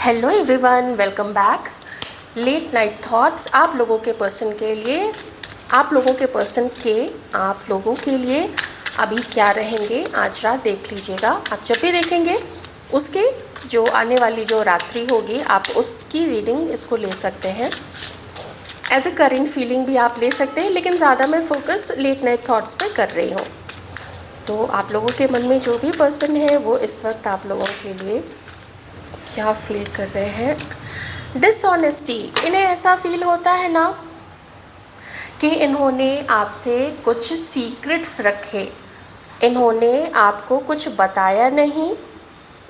Hello everyone, welcome back. Late night thoughts आप लोगों के लिए अभी क्या रहेंगे, आज रात देख लीजिएगा। आप जब भी देखेंगे उसके जो आने वाली जो रात्रि होगी आप उसकी रीडिंग इसको ले सकते हैं। एज ए करेंट फीलिंग भी आप ले सकते हैं, लेकिन ज़्यादा मैं फोकस लेट नाइट थॉट्स पे कर रही हूँ। तो आप लोगों के मन में जो भी पर्सन है वो इस वक्त आप लोगों के लिए क्या फील कर रहे हैं। डिसऑनेस्टी, इन्हें ऐसा फील होता है ना कि इन्होंने आपसे कुछ सीक्रेट्स रखे, इन्होंने आपको कुछ बताया नहीं,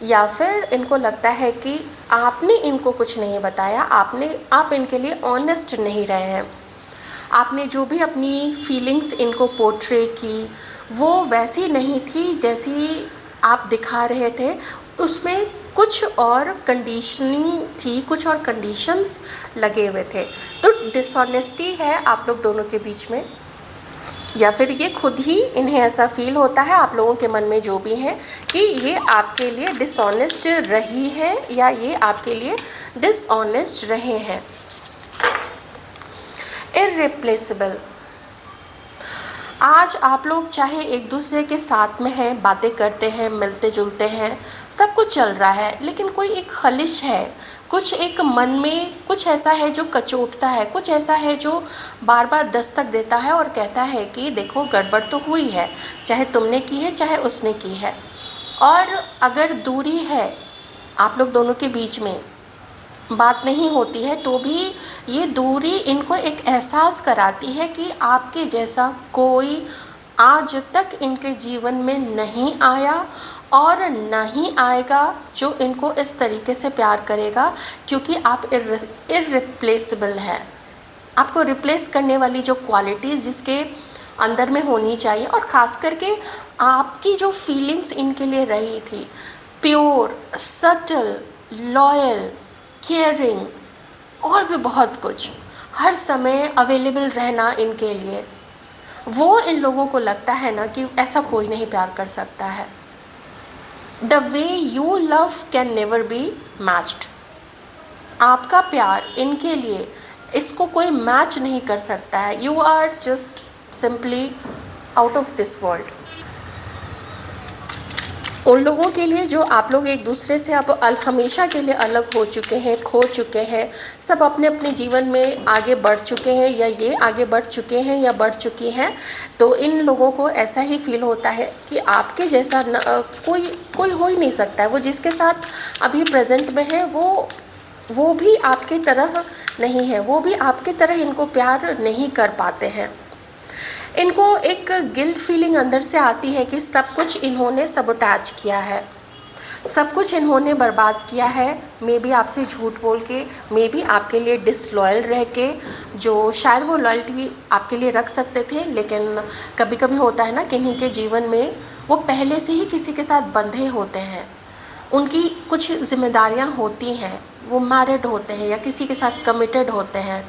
या फिर इनको लगता है कि आपने इनको कुछ नहीं बताया, आप इनके लिए ऑनेस्ट नहीं रहे हैं। आपने जो भी अपनी फीलिंग्स इनको पोर्ट्रे की वो वैसी नहीं थी जैसी आप दिखा रहे थे, उसमें कुछ और कंडीशनिंग थी, कुछ और कंडीशंस लगे हुए थे। तो डिसऑनेस्टी है आप लोग दोनों के बीच में, या फिर ये खुद ही इन्हें ऐसा फील होता है आप लोगों के मन में जो भी है कि ये आपके लिए डिसऑनेस्ट रही है या ये आपके लिए डिसऑनेस्ट रहे हैं। इररिप्लेसेबल, आज आप लोग चाहे एक दूसरे के साथ में हैं, बातें करते हैं, मिलते जुलते हैं, सब कुछ चल रहा है, लेकिन कोई एक खलिश है, कुछ एक मन में कुछ ऐसा है जो कचोटता है, कुछ ऐसा है जो बार बार दस्तक देता है और कहता है कि देखो गड़बड़ तो हुई है, चाहे तुमने की है चाहे उसने की है। और अगर दूरी है आप लोग दोनों के बीच में, बात नहीं होती है, तो भी ये दूरी इनको एक एहसास कराती है कि आपके जैसा कोई आज तक इनके जीवन में नहीं आया और नहीं आएगा जो इनको इस तरीके से प्यार करेगा, क्योंकि आप इररिप्लेसेबल हैं। आपको रिप्लेस करने वाली जो क्वालिटीज़ जिसके अंदर में होनी चाहिए, और ख़ास करके आपकी जो फीलिंग्स इनके लिए रही थी, प्योर, सटल, लॉयल, केयरिंग और भी बहुत कुछ, हर समय अवेलेबल रहना इनके लिए, वो इन लोगों को लगता है ना कि ऐसा कोई नहीं प्यार कर सकता है। The way you love can never be matched. आपका प्यार इनके लिए इसको कोई मैच नहीं कर सकता है। You are just simply out of this world. उन लोगों के लिए जो आप लोग एक दूसरे से अब हमेशा के लिए अलग हो चुके हैं, खो चुके हैं, सब अपने अपने जीवन में आगे बढ़ चुके हैं, या ये आगे बढ़ चुके हैं या बढ़ चुकी हैं, तो इन लोगों को ऐसा ही फील होता है कि आपके जैसा कोई हो ही नहीं सकता है। वो जिसके साथ अभी प्रेजेंट में है वो भी आपके तरह नहीं है, वो भी आपके तरह इनको प्यार नहीं कर पाते हैं। इनको एक गिल्ट फीलिंग अंदर से आती है कि सब कुछ इन्होंने सबोटैज किया है, सब कुछ इन्होंने बर्बाद किया है। मे बी आपसे झूठ बोल के, मे बी आपके लिए डिसलॉयल रह के, जो शायद वो लॉयल्टी आपके लिए रख सकते थे, लेकिन कभी कभी होता है ना कि इन्हीं के जीवन में वो पहले से ही किसी के साथ बंधे होते हैं, उनकी कुछ जिम्मेदारियां होती हैं, वो मैरिड होते हैं या किसी के साथ कमिटेड होते हैं।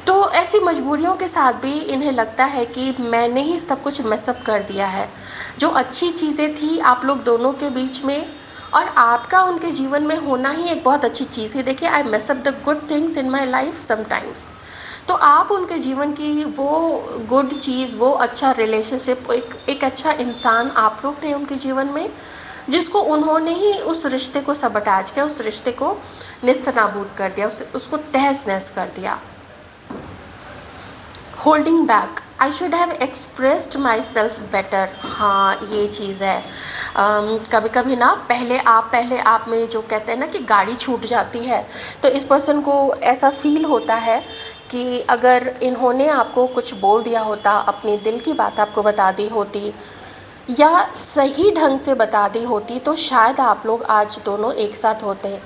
तो ऐसी मजबूरियों के साथ भी इन्हें लगता है कि मैंने ही सब कुछ मैसअप कर दिया है। जो अच्छी चीज़ें थी आप लोग दोनों के बीच में, और आपका उनके जीवन में होना ही एक बहुत अच्छी चीज़ है। देखिए, I mess up the good things in my life sometimes. तो आप उनके जीवन की वो गुड चीज़, वो अच्छा रिलेशनशिप, एक अच्छा इंसान आप लोग थे उनके जीवन में, जिसको उन्होंने ही उस रिश्ते को सबटाज किया, उस रिश्ते को निस्तनाबूद कर दिया, उसको तहस नहस कर दिया। Holding back, I should have expressed my self better. हाँ, ये चीज़ है। कभी कभी ना पहले आप में जो कहते हैं ना कि गाड़ी छूट जाती है, तो इस पर्सन को ऐसा फील होता है कि अगर इन्होंने आपको कुछ बोल दिया होता, अपनी दिल की बात आपको बता दी होती या सही ढंग से बता दी होती, तो शायद आप लोग आज दोनों एक साथ होते।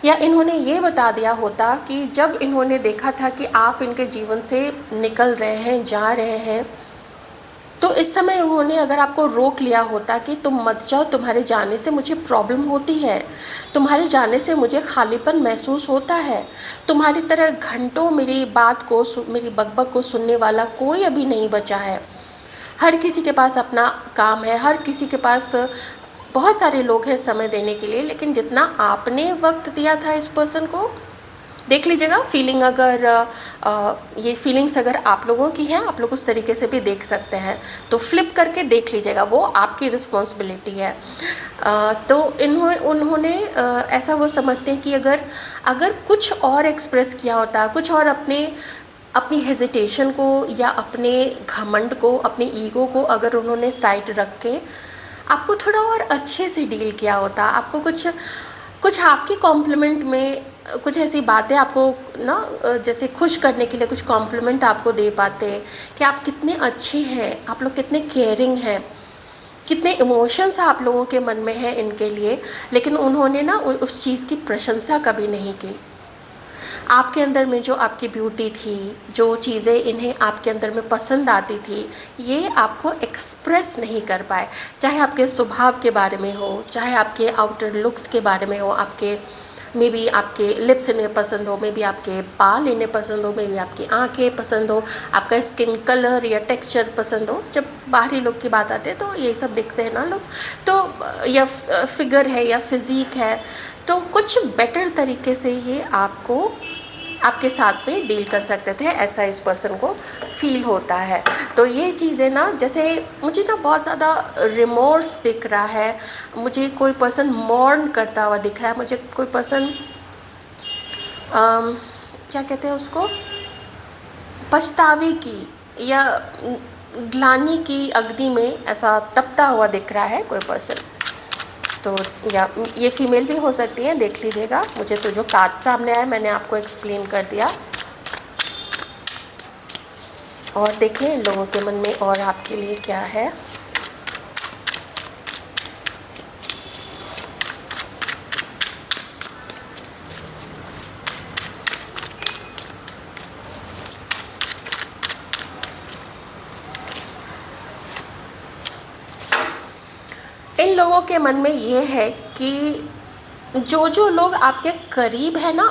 या इन्होंने ये बता दिया होता कि जब इन्होंने देखा था कि आप इनके जीवन से निकल रहे हैं, जा रहे हैं, तो इस समय उन्होंने अगर आपको रोक लिया होता कि तुम मत जाओ, तुम्हारे जाने से मुझे प्रॉब्लम होती है, तुम्हारे जाने से मुझे खालीपन महसूस होता है, तुम्हारी तरह घंटों मेरी बात को, मेरी बकबक को सुनने वाला कोई अभी नहीं बचा है, हर किसी के पास अपना काम है, हर किसी के पास बहुत सारे लोग हैं समय देने के लिए, लेकिन जितना आपने वक्त दिया था इस पर्सन को, देख लीजिएगा। फीलिंग अगर ये फीलिंग्स अगर आप लोगों की हैं, आप लोग उस तरीके से भी देख सकते हैं, तो फ्लिप करके देख लीजिएगा, वो आपकी रिस्पॉन्सिबिलिटी है। तो उन्होंने ऐसा वो समझते हैं कि अगर कुछ और एक्सप्रेस किया होता, कुछ और अपनी हेजिटेशन को या अपने घमंड को, अपने ईगो को अगर उन्होंने साइड रख के आपको थोड़ा और अच्छे से डील किया होता, आपको कुछ आपके कॉम्प्लीमेंट में कुछ ऐसी बातें आपको ना, जैसे खुश करने के लिए कुछ कॉम्प्लीमेंट आपको दे पाते कि आप कितने अच्छे हैं, आप लोग कितने केयरिंग हैं, कितने इमोशंस आप लोगों के मन में हैं इनके लिए। लेकिन उन्होंने ना उस चीज़ की प्रशंसा कभी नहीं की। आपके अंदर में जो आपकी ब्यूटी थी, जो चीज़ें इन्हें आपके अंदर में पसंद आती थी, ये आपको एक्सप्रेस नहीं कर पाए। चाहे आपके स्वभाव के बारे में हो, चाहे आपके आउटर लुक्स के बारे में हो, आपके मे बी आपके लिप्स इन्हें पसंद हो, मे बी आपके बाल इन्हें पसंद हो, मे बी आपकी आंखें पसंद हो, आपका स्किन कलर या टेक्सचर पसंद हो। जब बाहरी लुक की बात आती है तो ये सब दिखते हैं ना लोग, तो या फिगर है या फिज़िक है, तो कुछ बेटर तरीके से ये आपके साथ में डील कर सकते थे, ऐसा इस पर्सन को फील होता है। तो ये चीज़ें ना, जैसे मुझे ना बहुत ज़्यादा रिमोर्स दिख रहा है, मुझे कोई पर्सन मॉर्न करता हुआ दिख रहा है, मुझे कोई पर्सन क्या कहते हैं उसको, पछतावे की या ग्लानि की अग्नि में ऐसा तपता हुआ दिख रहा है कोई पर्सन। तो या ये फीमेल भी हो सकती है, देख लीजिएगा। मुझे तो जो कार्ड सामने आया मैंने आपको एक्सप्लेन कर दिया। और देखिए इन लोगों के मन में और आपके लिए क्या है। इन लोगों के मन में ये है कि जो लोग आपके करीब है ना,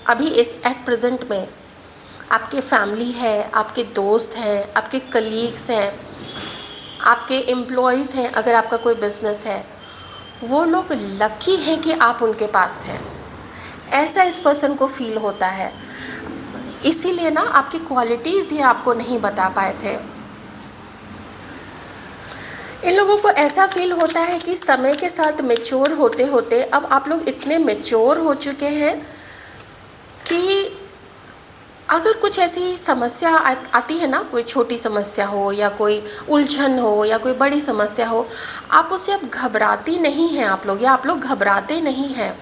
अभी इस एट प्रेजेंट में, आपके फैमिली है, आपके दोस्त हैं, आपके कलीग्स हैं, आपके एम्प्लॉयज़ हैं, अगर आपका कोई बिज़नेस है, वो लोग लकी हैं कि आप उनके पास हैं, ऐसा इस पर्सन को फील होता है। इसीलिए ना आपकी क्वालिटीज़ ये आपको नहीं बता पाए थे। इन लोगों को ऐसा फील होता है कि समय के साथ मैच्योर होते होते अब आप लोग इतने मैच्योर हो चुके हैं कि अगर कुछ ऐसी समस्या आती है ना, कोई छोटी समस्या हो या कोई उलझन हो या कोई बड़ी समस्या हो, आप उससे अब घबराती नहीं हैं आप लोग, या आप लोग घबराते नहीं हैं।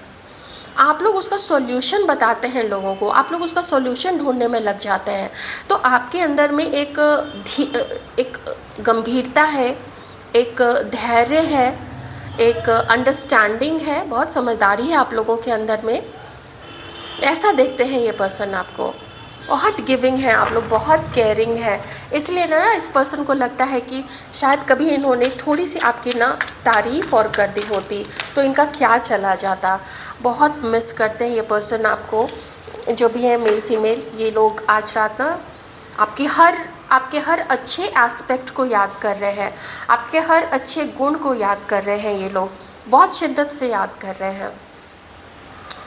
आप लोग उसका सॉल्यूशन बताते हैं लोगों को, आप लोग उसका सॉल्यूशन ढूंढने में लग जाते हैं। तो आपके अंदर में एक गंभीरता है, एक धैर्य है, एक अंडरस्टैंडिंग है, बहुत समझदारी है आप लोगों के अंदर में। ऐसा देखते हैं ये पर्सन आपको, बहुत गिविंग है आप लोग, बहुत केयरिंग है। इसलिए ना इस पर्सन को लगता है कि शायद कभी इन्होंने थोड़ी सी आपकी ना तारीफ़ और कर दी होती तो इनका क्या चला जाता। बहुत मिस करते हैं ये पर्सन आपको, जो भी है मेल फीमेल। ये लोग आज रात ना आपके हर अच्छे एस्पेक्ट को याद कर रहे हैं, आपके हर अच्छे गुण को याद कर रहे हैं, ये लोग बहुत शिद्दत से याद कर रहे हैं।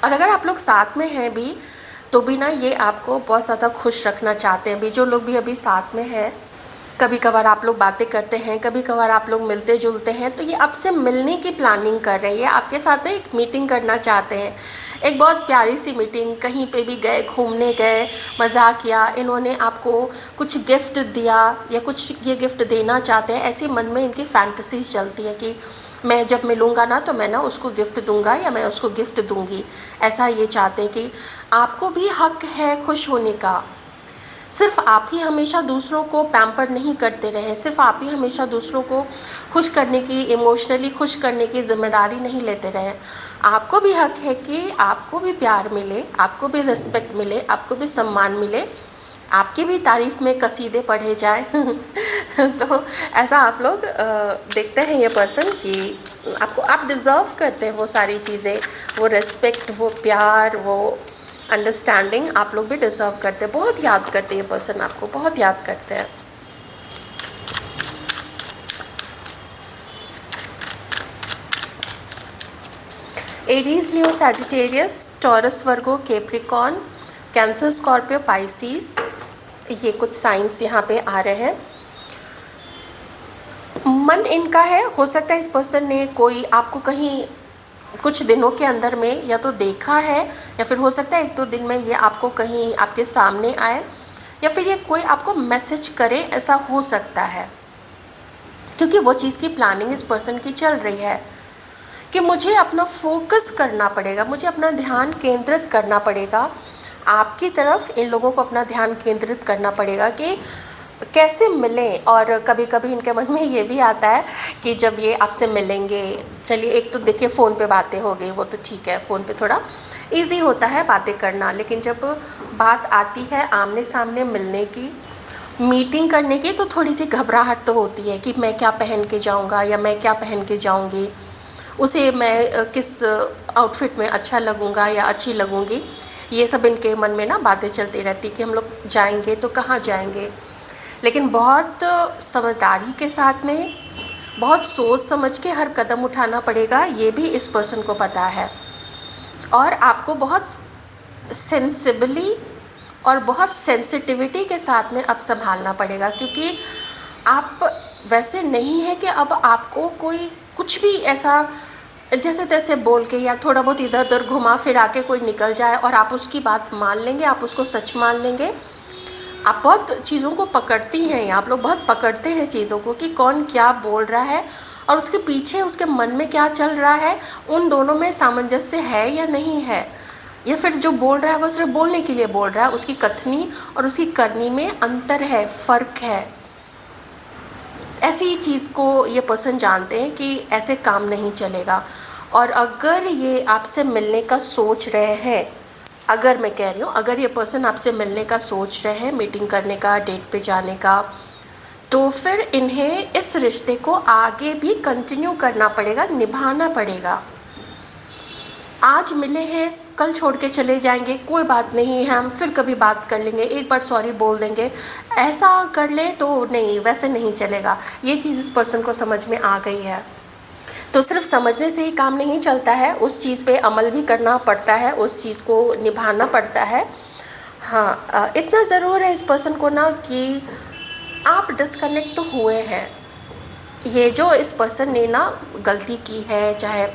और अगर आप लोग साथ में हैं भी तो भी ना ये आपको बहुत ज़्यादा खुश रखना चाहते हैं भी। जो लोग भी अभी साथ में हैं, कभी कभार आप लोग बातें करते हैं, कभी कभार आप लोग मिलते जुलते हैं, तो ये आपसे मिलने की प्लानिंग कर रहे हैं, आपके साथ एक मीटिंग करना चाहते हैं, एक बहुत प्यारी सी मीटिंग। कहीं पे भी गए, घूमने गए, मज़ा किया, इन्होंने आपको कुछ गिफ्ट दिया या कुछ ये गिफ्ट देना चाहते हैं, ऐसे मन में इनकी फैंटेसीज चलती है कि मैं जब मिलूँगा ना तो मैं ना उसको गिफ्ट दूंगा या मैं उसको गिफ्ट दूंगी। ऐसा ये चाहते हैं कि आपको भी हक है खुश होने का। सिर्फ आप ही हमेशा दूसरों को पैम्पर नहीं करते रहें, सिर्फ आप ही हमेशा दूसरों को खुश करने की, इमोशनली खुश करने की जिम्मेदारी नहीं लेते रहें। आपको भी हक है कि आपको भी प्यार मिले, आपको भी रिस्पेक्ट मिले, आपको भी सम्मान मिले, आपकी भी तारीफ़ में कसीदे पढ़े जाए। तो ऐसा आप लोग देखते हैं ये पर्सन कि आप डिज़र्व करते हैं वो सारी चीज़ें, वो रिस्पेक्ट, वो प्यार, वो अंडरस्टैंडिंग आप लोग भी डिज़र्व करते हैं। बहुत याद करते हैं ये पर्सन आपको, बहुत याद करते हैं। एरीज, लियो, सैजिटेरियस, टॉरस, वर्गो, कैप्रिकॉर्न, कैंसर, स्कॉर्पियो, पाइसिस, ये कुछ साइंस यहाँ पे आ रहे हैं। मन इनका है, हो सकता है इस पर्सन ने कोई आपको कहीं कुछ दिनों के अंदर में या तो देखा है, या फिर हो सकता है 1-2 दिन में ये आपको कहीं आपके सामने आए, या फिर ये कोई आपको मैसेज करे, ऐसा हो सकता है। क्योंकि वो चीज़ की प्लानिंग इस पर्सन की चल रही है कि मुझे अपना फोकस करना पड़ेगा, मुझे अपना ध्यान केंद्रित करना पड़ेगा आपकी तरफ। इन लोगों को अपना ध्यान केंद्रित करना पड़ेगा कि कैसे मिलें। और कभी कभी इनके मन में ये भी आता है कि जब ये आपसे मिलेंगे, चलिए एक तो देखिए फ़ोन पे बातें हो गई, वो तो ठीक है, फ़ोन पे थोड़ा इजी होता है बातें करना, लेकिन जब बात आती है आमने सामने मिलने की, मीटिंग करने की, तो थोड़ी सी घबराहट तो होती है कि मैं क्या पहन के जाऊंगा या मैं क्या पहन के जाऊंगी, उसे मैं किस आउटफिट में अच्छा लगूंगा या अच्छी लगूंगी। ये सब इनके मन में ना बातें चलती रहती कि हम लोग जाएंगे तो कहाँ जाएंगे। लेकिन बहुत समझदारी के साथ में, बहुत सोच समझ के हर कदम उठाना पड़ेगा, ये भी इस पर्सन को पता है। और आपको बहुत सेंसिबली और बहुत सेंसिटिविटी के साथ में अब संभालना पड़ेगा, क्योंकि आप वैसे नहीं है कि अब आपको कोई कुछ भी ऐसा जैसे तैसे बोल के या थोड़ा बहुत इधर उधर घुमा फिरा के कोई निकल जाए और आप उसकी बात मान लेंगे, आप उसको सच मान लेंगे। आप बहुत चीज़ों को पकड़ती हैं, आप लोग बहुत पकड़ते हैं चीज़ों को कि कौन क्या बोल रहा है और उसके पीछे उसके मन में क्या चल रहा है, उन दोनों में सामंजस्य है या नहीं है, या फिर जो बोल रहा है वो सिर्फ बोलने के लिए बोल रहा है, उसकी कथनी और उसकी करनी में अंतर है, फ़र्क है। ऐसी चीज़ को ये पर्सन जानते हैं कि ऐसे काम नहीं चलेगा। और अगर ये आपसे मिलने का सोच रहे हैं, अगर मैं कह रही हूँ, अगर ये पर्सन आपसे मिलने का सोच रहे हैं, मीटिंग करने का, डेट पे जाने का, तो फिर इन्हें इस रिश्ते को आगे भी कंटिन्यू करना पड़ेगा, निभाना पड़ेगा। आज मिले हैं, कल छोड़ के चले जाएंगे, कोई बात नहीं है, हम फिर कभी बात कर लेंगे, एक बार सॉरी बोल देंगे, ऐसा कर ले तो नहीं, वैसे नहीं चलेगा। ये चीज़ इस पर्सन को समझ में आ गई है। तो सिर्फ समझने से ही काम नहीं चलता है, उस चीज़ पे अमल भी करना पड़ता है, उस चीज़ को निभाना पड़ता है। हाँ, इतना ज़रूर है इस पर्सन को ना कि आप डिस्कनेक्ट तो हुए हैं। ये जो इस पर्सन ने ना गलती की है, चाहे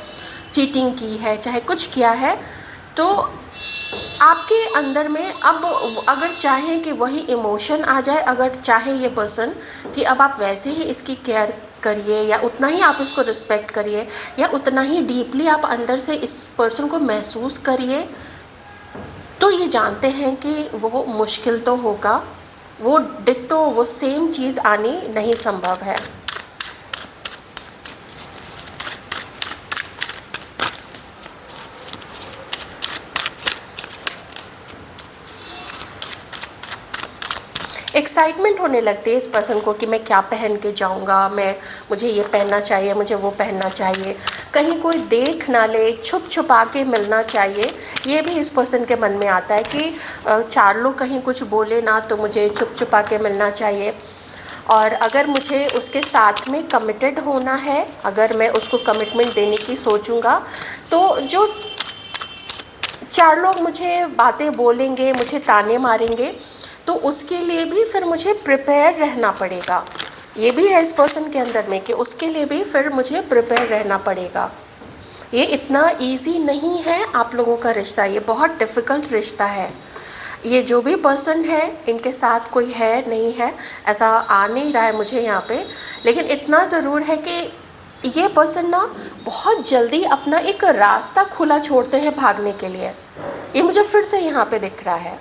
चीटिंग की है, चाहे कुछ किया है, तो आपके अंदर में अब अगर चाहें कि वही इमोशन आ जाए, अगर चाहे ये पर्सन कि अब आप वैसे ही इसकी केयर करिए या उतना ही आप इसको रिस्पेक्ट करिए या उतना ही डीपली आप अंदर से इस पर्सन को महसूस करिए, तो ये जानते हैं कि वो मुश्किल तो होगा, वो डिट्टो वो सेम चीज़ आनी नहीं संभव है। एक्साइटमेंट होने लगती है इस पर्सन को कि मैं क्या पहन के जाऊंगा, मुझे ये पहनना चाहिए, मुझे वो पहनना चाहिए, कहीं कोई देख ना ले, छुप छुपा के मिलना चाहिए। ये भी इस पर्सन के मन में आता है कि 4 लोग कहीं कुछ बोले ना तो मुझे छुप छुपा के मिलना चाहिए। और अगर मुझे उसके साथ में कमिटेड होना है, अगर मैं उसको कमिटमेंट देने की सोचूंगा, तो जो 4 लोग मुझे बातें बोलेंगे, मुझे ताने मारेंगे, तो उसके लिए भी फिर मुझे प्रिपेयर रहना पड़ेगा। ये भी है इस पर्सन के अंदर में कि उसके लिए भी फिर मुझे प्रिपेयर रहना पड़ेगा। ये इतना इजी नहीं है आप लोगों का रिश्ता, ये बहुत डिफ़िकल्ट रिश्ता है। ये जो भी पर्सन है, इनके साथ कोई है नहीं है ऐसा आ नहीं रहा है मुझे यहाँ पे, लेकिन इतना ज़रूर है कि ये पर्सन ना बहुत जल्दी अपना एक रास्ता खुला छोड़ते हैं भागने के लिए। ये मुझे फिर से यहाँ पे दिख रहा है,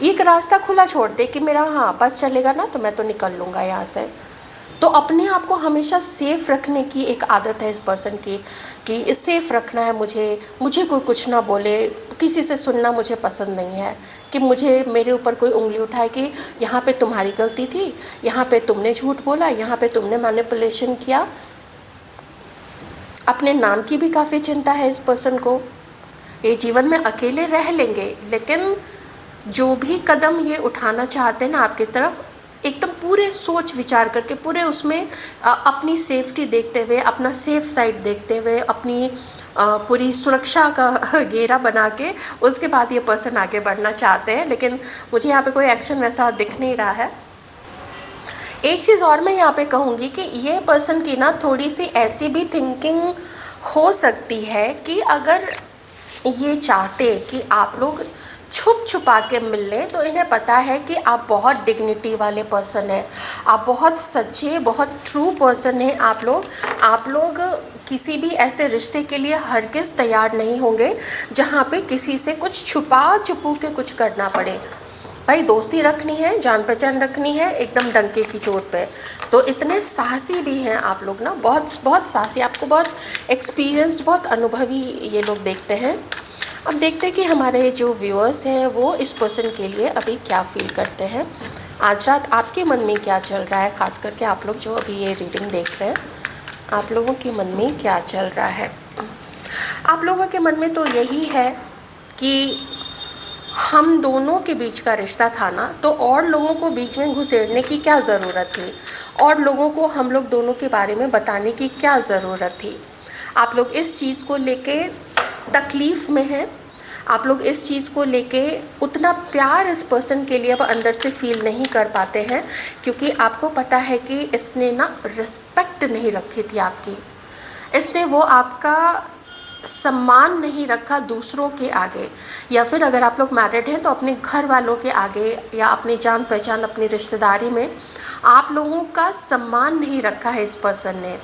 एक रास्ता खुला छोड़ते कि मेरा हाँ बस चलेगा ना तो मैं तो निकल लूँगा यहाँ से। तो अपने आप को हमेशा सेफ़ रखने की एक आदत है इस पर्सन की कि सेफ़ रखना है मुझे कोई कुछ ना बोले, किसी से सुनना मुझे पसंद नहीं है कि मुझे मेरे ऊपर कोई उंगली उठाए कि यहाँ पे तुम्हारी गलती थी, यहाँ पे तुमने झूठ बोला, यहाँ पे तुमने मैनिपुलेशन किया। अपने नाम की भी काफ़ी चिंता है इस पर्सन को। ये जीवन में अकेले रह लेंगे, लेकिन जो भी कदम ये उठाना चाहते हैं ना आपकी तरफ, एकदम पूरे सोच विचार करके, पूरे उसमें अपनी सेफ्टी देखते हुए, अपना सेफ साइड देखते हुए, अपनी पूरी सुरक्षा का घेरा बना के उसके बाद ये पर्सन आगे बढ़ना चाहते हैं, लेकिन मुझे यहाँ पे कोई एक्शन वैसा दिख नहीं रहा है। एक चीज़ और मैं यहाँ पे कहूँगी कि ये पर्सन की ना थोड़ी सी ऐसी भी थिंकिंग हो सकती है कि अगर ये चाहते कि आप लोग छुप छुपा के मिल लें, तो इन्हें पता है कि आप बहुत डिग्निटी वाले पर्सन हैं, आप बहुत सच्चे, बहुत ट्रू पर्सन हैं। आप लोग किसी भी ऐसे रिश्ते के लिए हरगिज़ तैयार नहीं होंगे जहाँ पे किसी से कुछ छुपा छुपू के कुछ करना पड़े। भाई दोस्ती रखनी है, जान पहचान रखनी है, एकदम डंके की चोट पे। तो इतने साहसी भी हैं आप लोग ना, बहुत बहुत साहसी, आपको बहुत एक्सपीरियंस्ड, बहुत अनुभवी ये लोग देखते हैं। अब देखते हैं कि हमारे जो व्यूअर्स हैं वो इस पर्सन के लिए अभी क्या फील करते हैं। आज रात आपके मन में क्या चल रहा है, ख़ास करके आप लोग जो अभी ये रीडिंग देख रहे हैं, आप लोगों के मन में क्या चल रहा है। आप लोगों के मन में तो यही है कि हम दोनों के बीच का रिश्ता था ना, तो और लोगों को बीच में घुसेड़ने की क्या ज़रूरत थी, और लोगों को हम लोग दोनों के बारे में बताने की क्या ज़रूरत थी। आप लोग इस चीज़ को लेके तकलीफ़ में हैं, आप लोग इस चीज़ को लेके उतना प्यार इस पर्सन के लिए अब अंदर से फील नहीं कर पाते हैं, क्योंकि आपको पता है कि इसने ना रिस्पेक्ट नहीं रखी थी आपकी, इसने वो आपका सम्मान नहीं रखा दूसरों के आगे, या फिर अगर आप लोग मैरिड हैं तो अपने घर वालों के आगे या अपनी जान पहचान, अपनी रिश्तेदारी में आप लोगों का सम्मान नहीं रखा है इस पर्सन ने।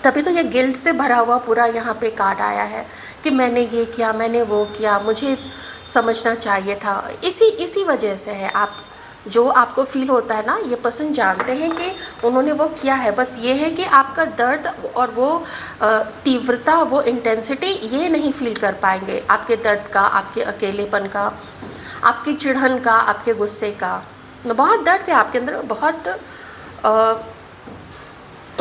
तभी तो ये गिल्ट से भरा हुआ पूरा यहाँ पे कार्ड आया है कि मैंने ये किया, मैंने वो किया, मुझे समझना चाहिए था। इसी वजह से है, आप जो आपको फील होता है ना, ये पर्सन जानते हैं कि उन्होंने वो किया है, बस ये है कि आपका दर्द और वो तीव्रता, वो इंटेंसिटी ये नहीं फील कर पाएंगे, आपके दर्द का, आपके अकेलेपन का, आपकी चिढ़न का, आपके गुस्से का। बहुत दर्द है आपके अंदर, बहुत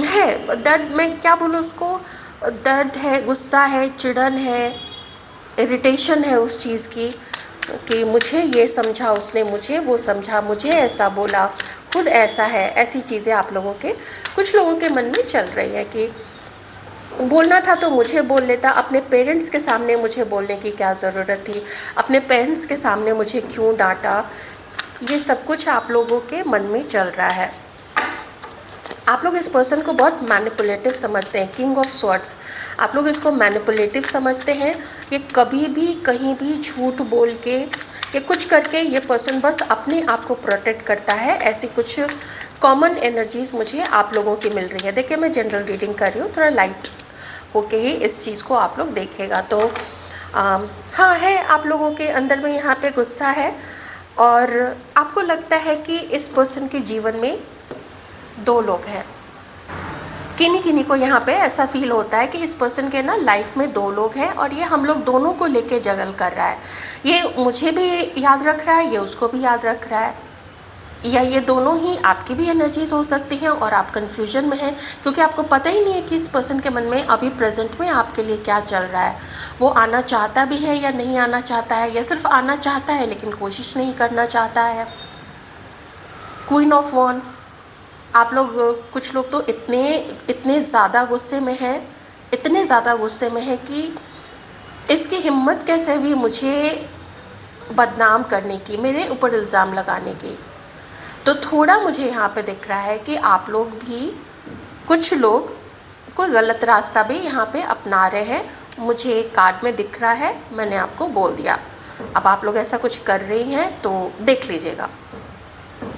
है दर्द, मैं क्या बोलूँ उसको, दर्द है, गुस्सा है, चिढ़न है, इरिटेशन है उस चीज़ की कि मुझे ये समझा उसने, मुझे वो समझा, मुझे ऐसा बोला, खुद ऐसा है। ऐसी चीज़ें आप लोगों के, कुछ लोगों के मन में चल रही है कि बोलना था तो मुझे बोल लेता, अपने पेरेंट्स के सामने मुझे बोलने की क्या ज़रूरत थी, अपने पेरेंट्स के सामने मुझे क्यों डांटा। ये सब कुछ आप लोगों के मन में चल रहा है। आप लोग इस पर्सन को बहुत मैनिपुलेटिव समझते हैं, किंग ऑफ स्वॉर्ड्स। आप लोग इसको मैनिपुलेटिव समझते हैं। ये कभी भी कहीं भी झूठ बोल के या कुछ करके ये पर्सन बस अपने आप को प्रोटेक्ट करता है। ऐसी कुछ कॉमन एनर्जीज़ मुझे आप लोगों की मिल रही है। देखिए मैं जनरल रीडिंग कर रही हूँ, थोड़ा लाइट होके ही इस चीज़ को आप लोग देखेगा। तो हाँ है, आप लोगों के अंदर में यहाँ पे गुस्सा है, और आपको लगता है कि इस पर्सन के जीवन में दो लोग हैं। किन्हीं को यहाँ पे ऐसा फील होता है कि इस पर्सन के ना लाइफ में दो लोग हैं, और ये हम लोग दोनों को लेके जगल कर रहा है। ये मुझे भी याद रख रहा है, ये उसको भी याद रख रहा है, या ये दोनों ही आपकी भी एनर्जीज हो सकती हैं और आप कंफ्यूजन में हैं, क्योंकि आपको पता ही नहीं है कि इस पर्सन के मन में अभी प्रेजेंट में आपके लिए क्या चल रहा है। वो आना चाहता भी है या नहीं आना चाहता है, या सिर्फ आना चाहता है लेकिन कोशिश नहीं करना चाहता है। Queen of wands. आप लोग, कुछ लोग तो इतने ज़्यादा गुस्से में हैं, इतने ज़्यादा गुस्से में हैं कि इसकी हिम्मत कैसे हुई मुझे बदनाम करने की, मेरे ऊपर इल्ज़ाम लगाने की। तो थोड़ा मुझे यहाँ पे दिख रहा है कि आप लोग भी, कुछ लोग कोई गलत रास्ता भी यहाँ पे अपना रहे हैं। मुझे एक कार्ड में दिख रहा है, मैंने आपको बोल दिया। अब आप लोग ऐसा कुछ कर रही हैं तो देख लीजिएगा,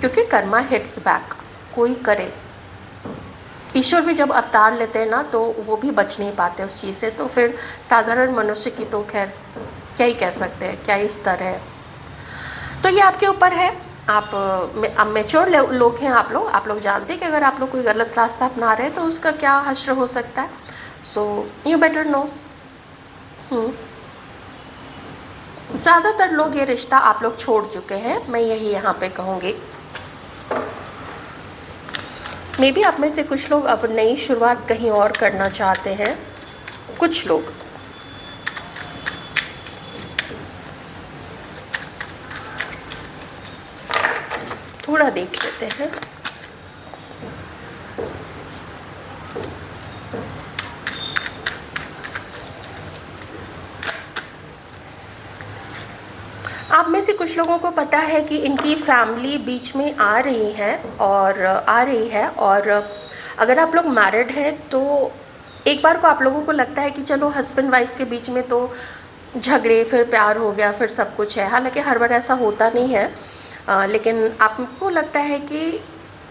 क्योंकि कर्मा हिट्स बैक। कोई करे, ईश्वर भी जब अवतार लेते हैं ना तो वो भी बच नहीं पाते उस चीज़ से। तो फिर साधारण मनुष्य की तो खैर क्या ही कह सकते हैं, क्या ही स्तर है। तो ये आपके ऊपर है। आप मैच्योर लोग हैं, आप लोग जानते हैं कि अगर आप लोग कोई गलत रास्ता अपना रहे हैं तो उसका क्या हश्र हो सकता है। So you better know. ज़्यादातर लोग ये रिश्ता आप लोग छोड़ चुके हैं, मैं यही यहाँ पे कहूँगी। मे बी आप में से कुछ लोग अब नई शुरुआत कहीं और करना चाहते हैं। कुछ लोग थोड़ा देख लेते हैं। आप में से कुछ लोगों को पता है कि इनकी फैमिली बीच में आ रही है और अगर आप लोग मैरिड हैं तो एक बार को आप लोगों को लगता है कि चलो हस्बैंड वाइफ के बीच में तो झगड़े, फिर प्यार हो गया, फिर सब कुछ है। हालांकि हर बार ऐसा होता नहीं है, लेकिन आपको लगता है कि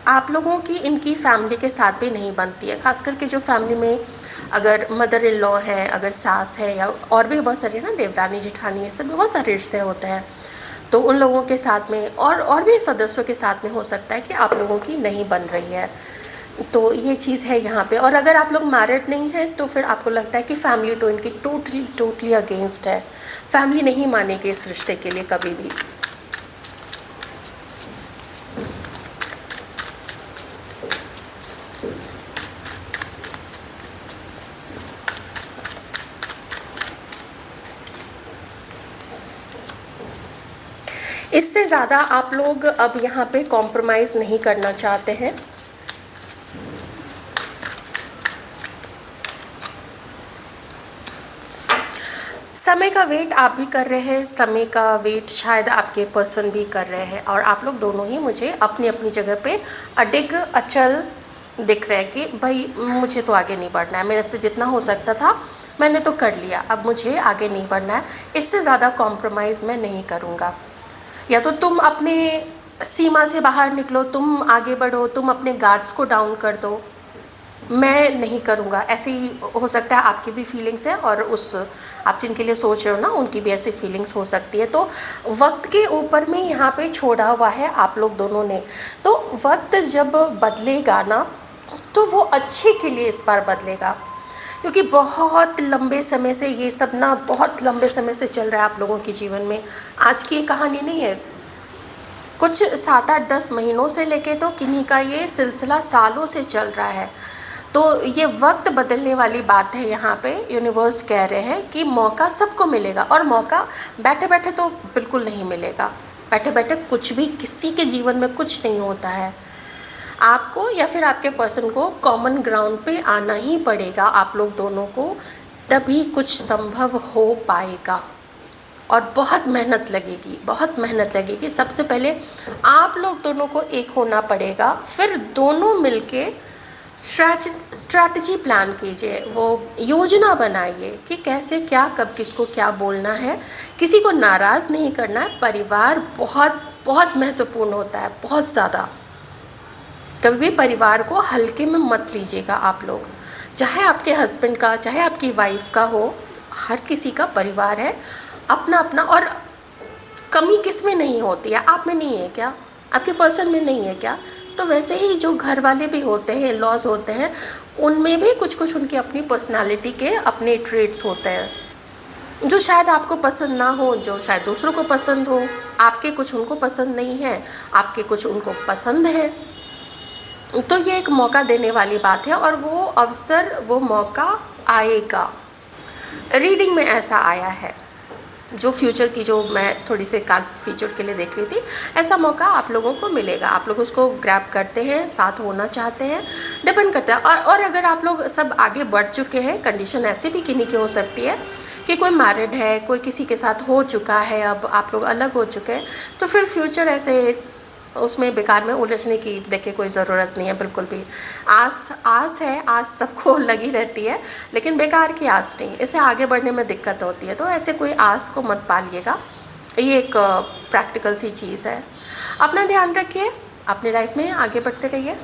आप लोगों की इनकी फैमिली के साथ भी नहीं बनती है। खास करके जो फैमिली में अगर मदर इन लॉ है, अगर सास है, या और भी बहुत सारे ना देवरानी जेठानी, ऐसे बहुत सारे रिश्ते होते हैं, तो उन लोगों के साथ में और भी सदस्यों के साथ में हो सकता है कि आप लोगों की नहीं बन रही है। तो ये चीज़ है यहाँ पे। और अगर आप लोग मैरिड नहीं हैं तो फिर आपको लगता है कि फैमिली तो इनकी टोटली अगेंस्ट है, फैमिली नहीं मानेगी इस रिश्ते के लिए कभी भी। इससे ज़्यादा आप लोग अब यहाँ पे कॉम्प्रोमाइज़ नहीं करना चाहते हैं। समय का वेट आप भी कर रहे हैं, समय का वेट शायद आपके पर्सन भी कर रहे हैं, और आप लोग दोनों ही मुझे अपनी अपनी जगह पे अडिग अचल दिख रहे हैं कि भाई मुझे तो आगे नहीं बढ़ना है, मेरे से जितना हो सकता था मैंने तो कर लिया, अब मुझे आगे नहीं बढ़ना है, इससे ज़्यादा कॉम्प्रोमाइज़ मैं नहीं करूँगा। या तो तुम अपने सीमा से बाहर निकलो, तुम आगे बढ़ो, तुम अपने गार्ड्स को डाउन कर दो, मैं नहीं करूँगा। ऐसी हो सकता है आपकी भी फीलिंग्स है, और उस आप जिनके लिए सोच रहे हो ना उनकी भी ऐसी फीलिंग्स हो सकती है। तो वक्त के ऊपर में यहाँ पे छोड़ा हुआ है आप लोग दोनों ने। तो वक्त जब बदलेगा ना तो वो अच्छे के लिए इस बार बदलेगा, क्योंकि बहुत लंबे समय से ये सब ना बहुत लंबे समय से चल रहा है आप लोगों के जीवन में। आज की ये कहानी नहीं है, कुछ 7-8-10 महीनों से लेके तो किन्हीं का ये सिलसिला सालों से चल रहा है। तो ये वक्त बदलने वाली बात है। यहाँ पे यूनिवर्स कह रहे हैं कि मौका सबको मिलेगा, और मौका बैठे बैठे तो बिल्कुल नहीं मिलेगा। बैठे बैठे कुछ भी किसी के जीवन में कुछ नहीं होता है। आपको या फिर आपके पर्सन को कॉमन ग्राउंड पे आना ही पड़ेगा, आप लोग दोनों को, तभी कुछ संभव हो पाएगा। और बहुत मेहनत लगेगी, बहुत मेहनत लगेगी। सबसे पहले आप लोग दोनों को एक होना पड़ेगा, फिर दोनों मिलके स्ट्रैटेजी प्लान कीजिए, वो योजना बनाइए कि कैसे क्या कब किसको क्या बोलना है। किसी को नाराज़ नहीं करना है। परिवार बहुत बहुत महत्वपूर्ण होता है, बहुत ज़्यादा। कभी भी परिवार को हल्के में मत लीजिएगा आप लोग, चाहे आपके हस्बैंड का चाहे आपकी वाइफ का हो, हर किसी का परिवार है अपना अपना। और कमी किस में नहीं होती है? आप में नहीं है क्या? आपके पर्सन में नहीं है क्या? तो वैसे ही जो घर वाले भी होते हैं, लॉज होते हैं, उनमें भी कुछ कुछ उनकी अपनी पर्सनालिटी के अपने ट्रेट्स होते हैं जो शायद आपको पसंद ना हो, जो शायद दूसरों को पसंद हो। आपके कुछ उनको पसंद नहीं है, आपके कुछ उनको पसंद है। तो ये एक मौका देने वाली बात है, और वो अवसर, वो मौका आएगा। रीडिंग में ऐसा आया है, जो फ्यूचर की, जो मैं थोड़ी से काल फ्यूचर के लिए देख रही थी, ऐसा मौका आप लोगों को मिलेगा। आप लोग उसको ग्रैब करते हैं, साथ होना चाहते हैं, डिपेंड करता है। और अगर आप लोग सब आगे बढ़ चुके हैं, कंडीशन ऐसी भी किन्हीं की हो सकती है कि कोई मैरिड है, कोई किसी के साथ हो चुका है, अब आप लोग अलग हो चुके हैं, तो फिर फ्यूचर ऐसे उसमें बेकार में उलझने की देखिए कोई ज़रूरत नहीं है बिल्कुल भी। आस है, आस सबको लगी रहती है, लेकिन बेकार की आस नहीं, इसे आगे बढ़ने में दिक्कत होती है। तो ऐसे कोई आस को मत पालिएगा, ये एक प्रैक्टिकल सी चीज़ है। अपना ध्यान रखिए, अपनी लाइफ में आगे बढ़ते रहिए।